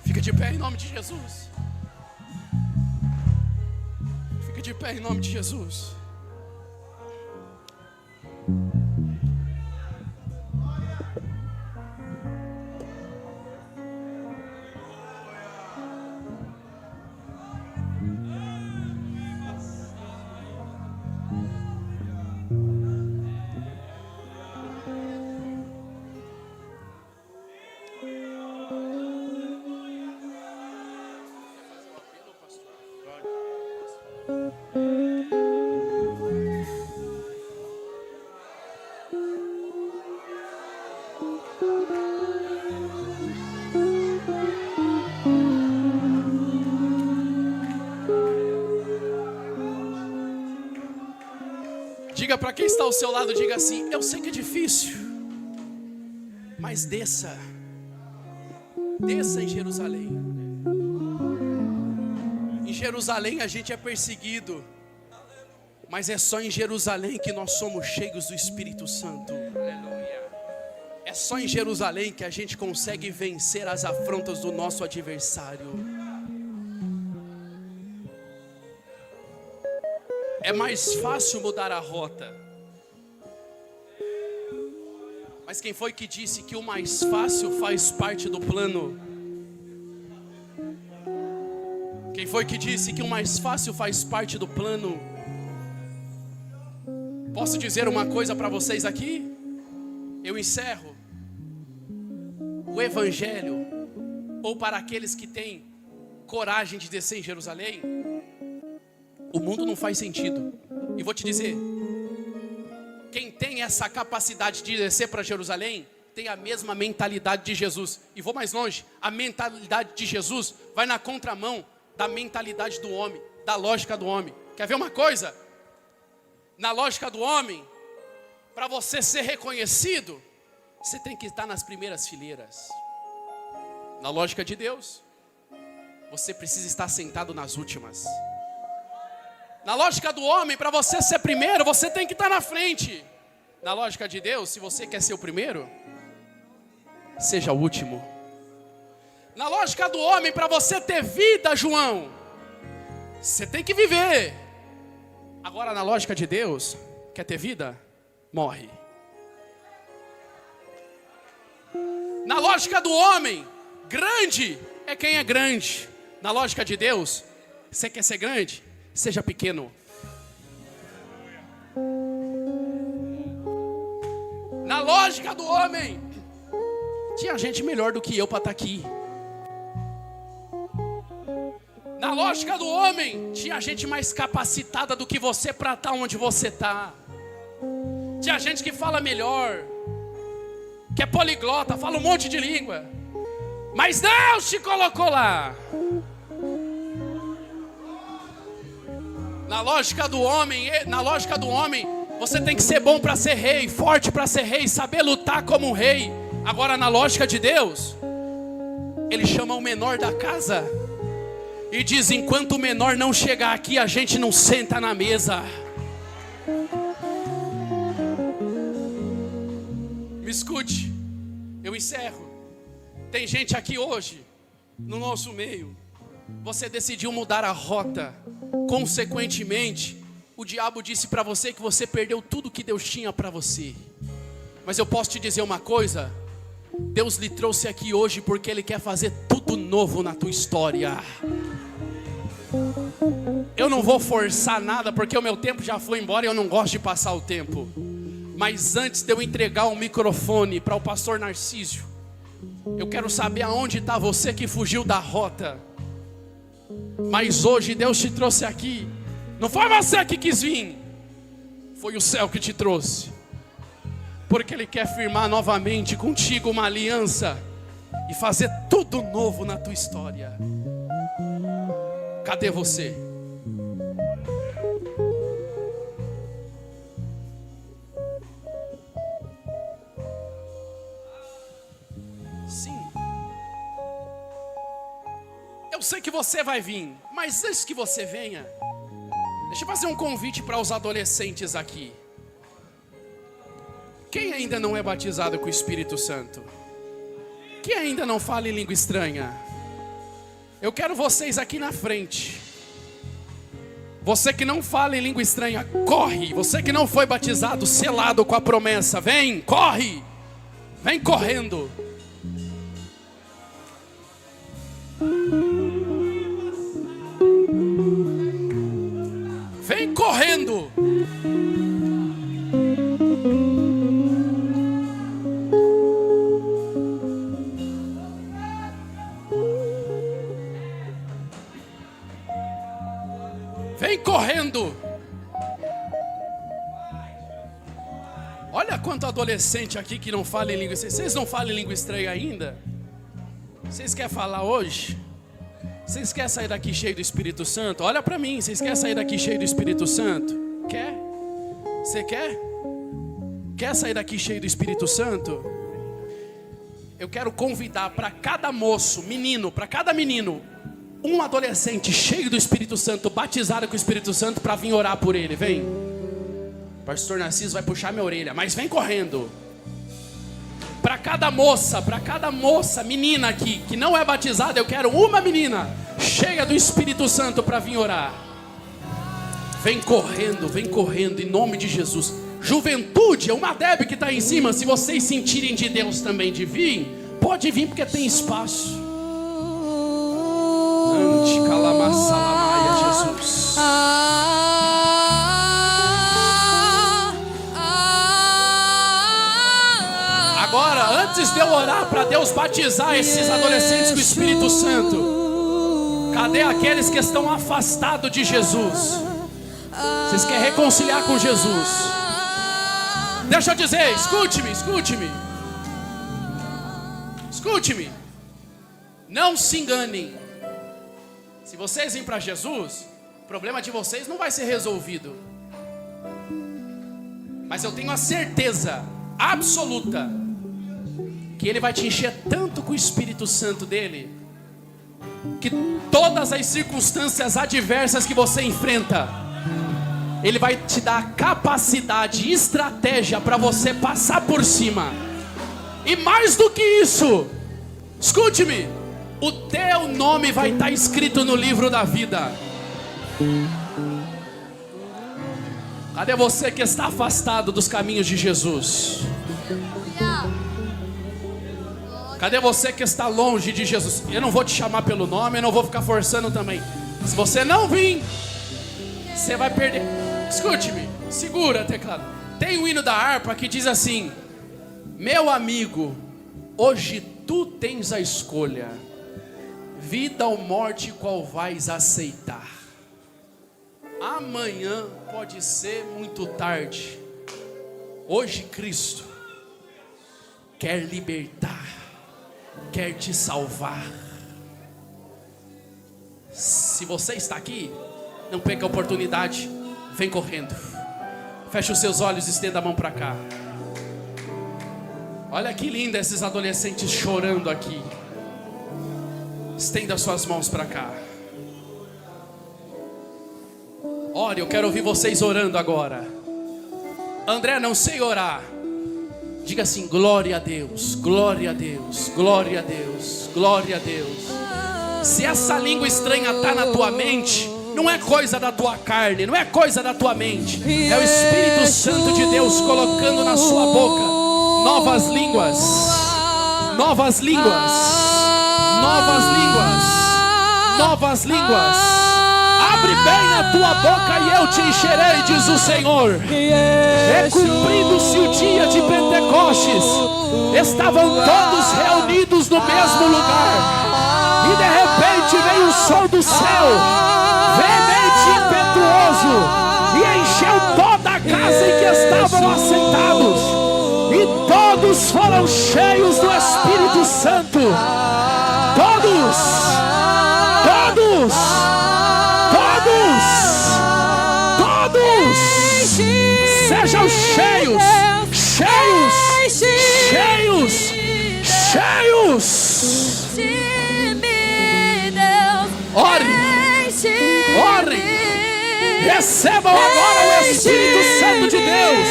Speaker 2: Fica de pé em nome de Jesus. Fica de pé em nome de Jesus. Diga para quem está ao seu lado, diga assim: eu sei que é difícil, mas desça em Jerusalém. Em Jerusalém a gente é perseguido, mas é só em Jerusalém que nós somos cheios do Espírito Santo. É só em Jerusalém que a gente consegue vencer as afrontas do nosso adversário. É mais fácil mudar a rota. Mas quem foi que disse que o mais fácil faz parte do plano? Quem foi que disse que o mais fácil faz parte do plano? Posso dizer uma coisa para vocês aqui? Eu encerro. O Evangelho, ou para aqueles que têm coragem de descer em Jerusalém, o mundo não faz sentido. E vou te dizer, quem tem essa capacidade de descer para Jerusalém tem a mesma mentalidade de Jesus. E vou mais longe, a mentalidade de Jesus vai na contramão da mentalidade do homem, da lógica do homem. Quer ver uma coisa? Na lógica do homem, para você ser reconhecido, você tem que estar nas primeiras fileiras. Na lógica de Deus, você precisa estar sentado nas últimas. Na lógica do homem, para você ser primeiro, você tem que estar na frente. Na lógica de Deus, se você quer ser o primeiro, seja o último. Na lógica do homem, para você ter vida, João, você tem que viver. Agora, na lógica de Deus, quer ter vida? Morre. Na lógica do homem, grande é quem é grande. Na lógica de Deus, você quer ser grande? Seja pequeno. Na lógica do homem, tinha gente melhor do que eu para estar aqui. Na lógica do homem, tinha gente mais capacitada do que você para estar onde você está. Tinha gente que fala melhor, que é poliglota, fala um monte de língua. Mas Deus te colocou lá. Na lógica do homem, você tem que ser bom para ser rei, forte para ser rei, saber lutar como um rei. Agora, na lógica de Deus, Ele chama o menor da casa e diz: enquanto o menor não chegar aqui, a gente não senta na mesa. Me escute, eu encerro. Tem gente aqui hoje, no nosso meio, você decidiu mudar a rota. Consequentemente, o diabo disse para você que você perdeu tudo que Deus tinha para você. Mas eu posso te dizer uma coisa: Deus lhe trouxe aqui hoje porque Ele quer fazer tudo novo na tua história. Eu não vou forçar nada, porque o meu tempo já foi embora e eu não gosto de passar o tempo. Mas antes de eu entregar o microfone para o pastor Narcísio, eu quero saber aonde está você que fugiu da rota. Mas hoje Deus te trouxe aqui. Não foi você que quis vir, foi o céu que te trouxe. Porque Ele quer firmar novamente contigo uma aliança e fazer tudo novo na tua história. Cadê você? Sim. Eu sei que você vai vir, mas antes que você venha, deixa eu fazer um convite para os adolescentes aqui. Quem ainda não é batizado com o Espírito Santo? Quem ainda não fala em língua estranha? Eu quero vocês aqui na frente. Você que não fala em língua estranha, corre. Você que não foi batizado, selado com a promessa, vem, corre. Vem correndo. Vem correndo. Vem correndo. Olha quanto adolescente aqui que não fala em língua estranha. Vocês não falam em língua estranha ainda? Vocês querem falar hoje? Vocês querem sair daqui cheio do Espírito Santo? Olha para mim, vocês querem sair daqui cheio do Espírito Santo? Quer? Você quer? Quer sair daqui cheio do Espírito Santo? Eu quero convidar para cada moço, menino, para cada menino, um adolescente cheio do Espírito Santo, batizado com o Espírito Santo, para vir orar por ele. Vem. O pastor Narciso vai puxar minha orelha, mas vem correndo. Para cada moça, menina aqui, que não é batizada, eu quero uma menina cheia do Espírito Santo para vir orar. Vem correndo, em nome de Jesus. Juventude, uma Deb que está em cima, se vocês sentirem de Deus também de vir, pode vir porque tem espaço. Jesus. Agora, antes de eu orar para Deus batizar esses adolescentes com o Espírito Santo, cadê aqueles que estão afastados de Jesus? Vocês querem reconciliar com Jesus? Deixa eu dizer, escute-me. Não se enganem. Se vocês virem para Jesus, o problema de vocês não vai ser resolvido. Mas eu tenho a certeza absoluta que Ele vai te encher tanto com o Espírito Santo dEle, que todas as circunstâncias adversas que você enfrenta, Ele vai te dar capacidade e estratégia para você passar por cima. E mais do que isso, escute-me, o teu nome vai estar escrito no livro da vida. Cadê você que está afastado dos caminhos de Jesus? Cadê você que está longe de Jesus? Eu não vou te chamar pelo nome, eu não vou ficar forçando também. Se você não vir, você vai perder. Escute-me, segura, teclado. Tem um hino da harpa que diz assim: meu amigo, hoje tu tens a escolha, vida ou morte, qual vais aceitar? Amanhã pode ser muito tarde. Hoje Cristo quer libertar, quer te salvar. Se você está aqui, não perca a oportunidade. Vem correndo. Feche os seus olhos e estenda a mão para cá. Olha que linda esses adolescentes chorando aqui. Estenda suas mãos para cá. Ore, eu quero ouvir vocês orando agora. André, não sei orar. Diga assim: glória a Deus, glória a Deus, glória a Deus, glória a Deus. Se essa língua estranha está na tua mente, não é coisa da tua carne, não é coisa da tua mente. É o Espírito Santo de Deus colocando na sua boca novas línguas, novas línguas, novas línguas, novas línguas. Abre bem a tua boca e eu te encherei, diz o Senhor. E cumprindo-se o dia de Pentecostes, estavam todos reunidos no mesmo lugar, e de repente veio o som do céu, veemente e impetuoso, e encheu toda a casa em que estavam assentados, e todos foram cheios do Espírito Santo. Todos, todos, todos, sejam cheios, cheios, cheios, cheios. Orem, orem, recebam agora o Espírito Santo de Deus.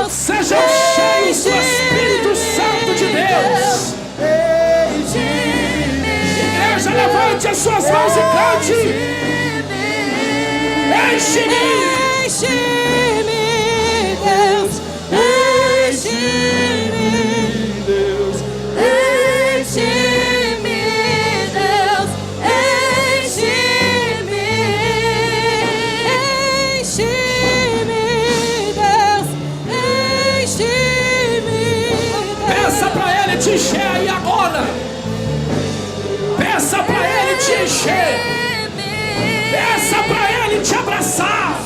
Speaker 2: Sejam cheios do Espírito Santo de Deus. Igreja, levante as suas mãos e cante. Enche-me,
Speaker 3: enche-me, Deus, enche-me, Deus, enche-me, Deus, enche-me, enche-me, Deus, enche-me.
Speaker 2: Peça para Ele te encher aí agora. Peça para Ele te encher. Peça para Ele te abraçar.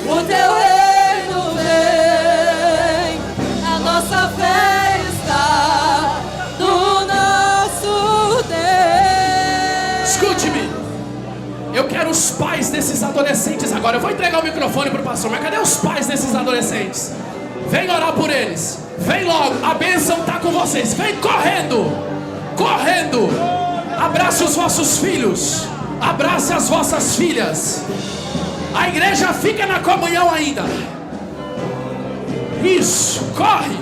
Speaker 3: O teu reino vem, a nossa fé está no nosso Deus.
Speaker 2: Escute-me. Eu quero os pais desses adolescentes agora. Eu vou entregar o microfone para o pastor, mas cadê os pais desses adolescentes? Vem orar por eles. Vem logo, a bênção está com vocês. Vem correndo, correndo. Abrace os vossos filhos, abrace as vossas filhas. A igreja fica na comunhão ainda. Isso, corre.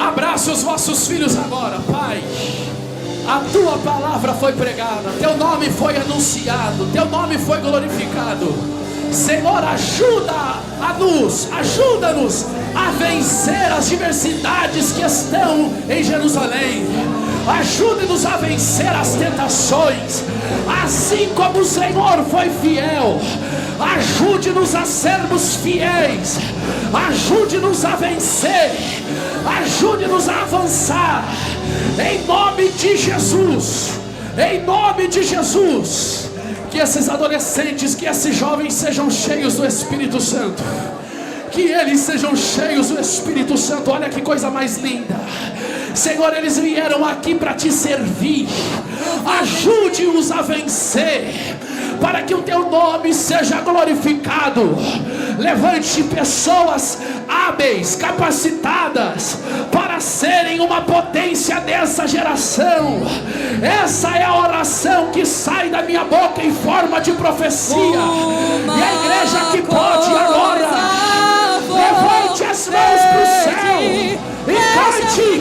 Speaker 2: Abrace os vossos filhos agora, Pai. A tua palavra foi pregada, teu nome foi anunciado, teu nome foi glorificado. Senhor, ajuda-nos a vencer as diversidades que estão em Jerusalém. Ajude-nos a vencer as tentações, assim como o Senhor foi fiel. Ajude-nos a sermos fiéis. Ajude-nos a vencer. Ajude-nos a avançar. Em nome de Jesus. Em nome de Jesus. Que esses adolescentes, que esses jovens sejam cheios do Espírito Santo. Que eles sejam cheios do Espírito Santo. Olha que coisa mais linda. Senhor, eles vieram aqui para te servir. Ajude-os a vencer, para que o teu nome seja glorificado. Levante pessoas hábeis, capacitadas, para serem uma potência dessa geração. Essa é a oração que sai da minha boca em forma de profecia. E a igreja que pode agora, levante as mãos para o céu e cante.